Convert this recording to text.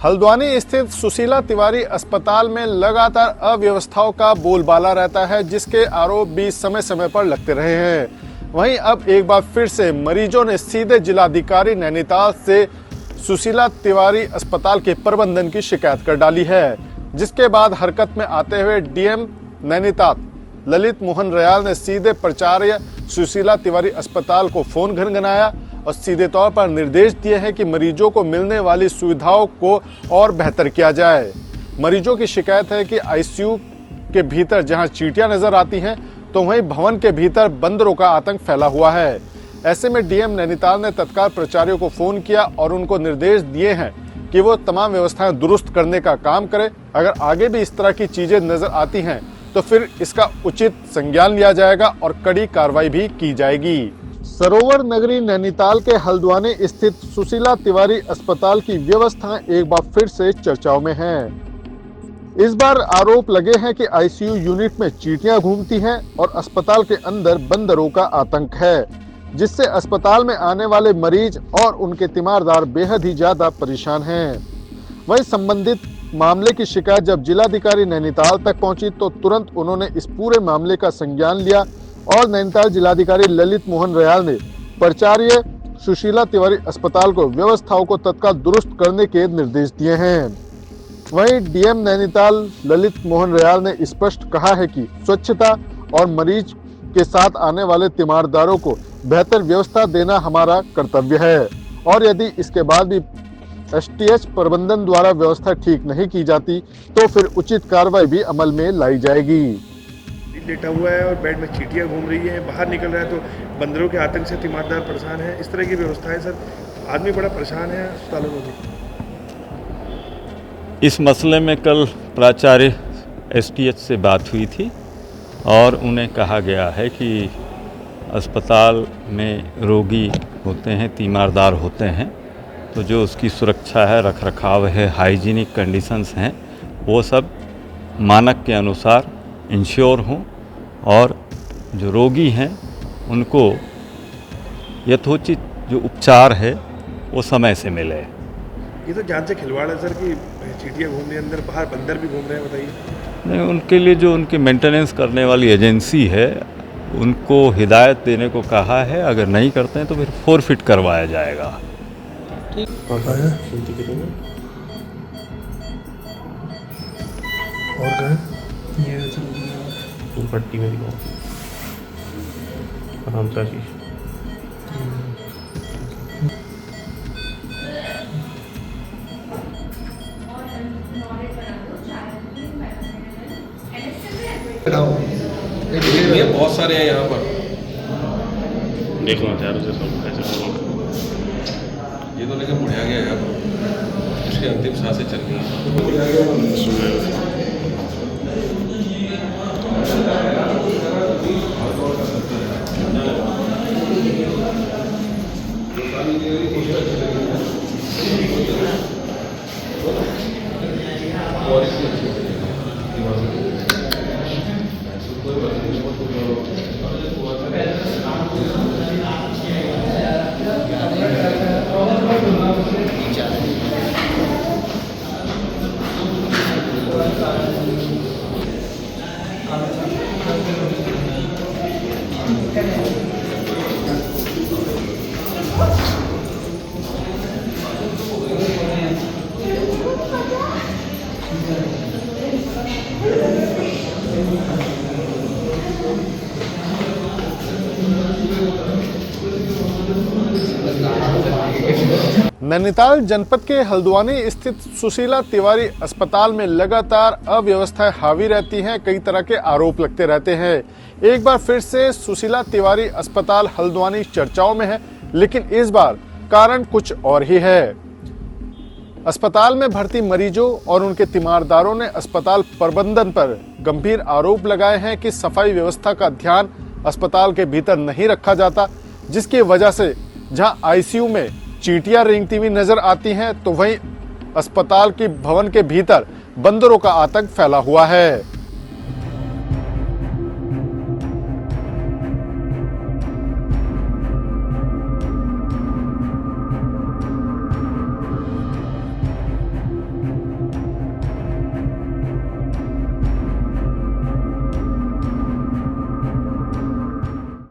हल्द्वानी स्थित सुशीला तिवारी अस्पताल में लगातार अव्यवस्थाओं का बोलबाला रहता है, जिसके आरोप भी समय समय पर लगते रहे हैं। वहीं अब एक बार फिर से मरीजों ने सीधे जिलाधिकारी नैनीताल से सुशीला तिवारी अस्पताल के प्रबंधन की शिकायत कर डाली है, जिसके बाद हरकत में आते हुए डीएम नैनीताल ललित मोहन रयाल ने सीधे प्राचार्य सुशीला तिवारी अस्पताल को फोन घनघनाया और सीधे तौर पर निर्देश दिए हैं कि मरीजों को मिलने वाली सुविधाओं को और बेहतर किया जाए। मरीजों की शिकायत है कि आईसीयू के भीतर जहां चींटियां नजर आती हैं, तो वहीं भवन के भीतर बंदरों का आतंक फैला हुआ है। ऐसे में डीएम नैनीताल ने तत्काल प्राचार्यों को फोन किया और उनको निर्देश दिए हैं कि वो तमाम व्यवस्थाएं दुरुस्त करने का काम करे। अगर आगे भी इस तरह की चीजें नजर आती हैं तो फिर इसका उचित संज्ञान लिया जाएगा और कड़ी कार्रवाई भी की जाएगी। सरोवर नगरी नैनीताल के हल्द्वानी स्थित सुशीला तिवारी अस्पताल की व्यवस्थाएं एक बार फिर से चर्चाओं में हैं। इस बार आरोप लगे हैं कि आईसीयू यूनिट में चींटियां घूमती हैं और अस्पताल के अंदर बंदरों का आतंक है, जिससे अस्पताल में आने वाले मरीज और उनके तीमारदार बेहद ही ज्यादा परेशान हैं। वहीं संबंधित मामले की शिकायत जब जिलाधिकारी नैनीताल तक पहुंची तो तुरंत उन्होंने इस पूरे मामले का संज्ञान लिया और नैनीताल जिलाधिकारी ललित मोहन रयाल ने प्राचार्य सुशीला तिवारी अस्पताल को व्यवस्थाओं को तत्काल दुरुस्त करने के निर्देश दिए हैं। वहीं डीएम नैनीताल ललित मोहन रयाल ने स्पष्ट कहा है कि स्वच्छता और मरीज के साथ आने वाले तीमारदारों को बेहतर व्यवस्था देना हमारा कर्तव्य है और यदि इसके बाद भी एसटीएच प्रबंधन द्वारा व्यवस्था ठीक नहीं की जाती तो फिर उचित कार्रवाई भी अमल में लाई जाएगी। लेटा हुआ है और बेड में चींटियां घूम रही हैं, बाहर निकल रहा है तो बंदरों के आतंक से तीमारदार परेशान है। इस तरह की व्यवस्था है सर, आदमी बड़ा परेशान है अस्पतालों में। इस मसले में कल प्राचार्य एसटीएच से बात हुई थी और उन्हें कहा गया है कि अस्पताल में रोगी होते हैं, तीमारदार होते हैं, तो जो उसकी सुरक्षा है, रख रखाव है, हाइजीनिक कंडीशंस हैं, वो सब मानक के अनुसार इंश्योर हों और जो रोगी हैं उनको यथोचित जो उपचार है वो समय से मिले। ये तो जान से खिलवाड़ है सर कि चींटियां घूम रही हैं अंदर, बाहर बंदर भी घूम रहे हैं, बताइए। नहीं, उनके लिए जो उनकी मेंटेनेंस करने वाली एजेंसी है उनको हिदायत देने को कहा है, अगर नहीं करते हैं तो फिर फोरफिट करवाया जाएगा। ठीक और ये पट्टी में दिखाओ आराम से आशीष। ये बहुत सारे हैं यहाँ पर, देखो ना यार उसे सब कैसे ये तो लेकिन बुढ़िया गया है, उसकी अंतिम सांसें चल रही हैं। नैनीताल जनपद के हल्द्वानी स्थित सुशीला तिवारी अस्पताल में लगातार अव्यवस्थाएं हावी रहती हैं, कई तरह के आरोप लगते रहते हैं। एक बार फिर से सुशीला तिवारी अस्पताल हल्द्वानी चर्चाओं में है, लेकिन इस बार कारण कुछ और ही है। अस्पताल में भर्ती मरीजों और उनके तीमारदारों ने अस्पताल प्रबंधन पर गंभीर आरोप लगाए हैं कि सफाई व्यवस्था का ध्यान अस्पताल के भीतर नहीं रखा जाता, जिसकी वजह से जहां आईसीयू में चींटियां रेंगती हुई नजर आती हैं, तो वहीं अस्पताल की भवन के भीतर बंदरों का आतंक फैला हुआ है।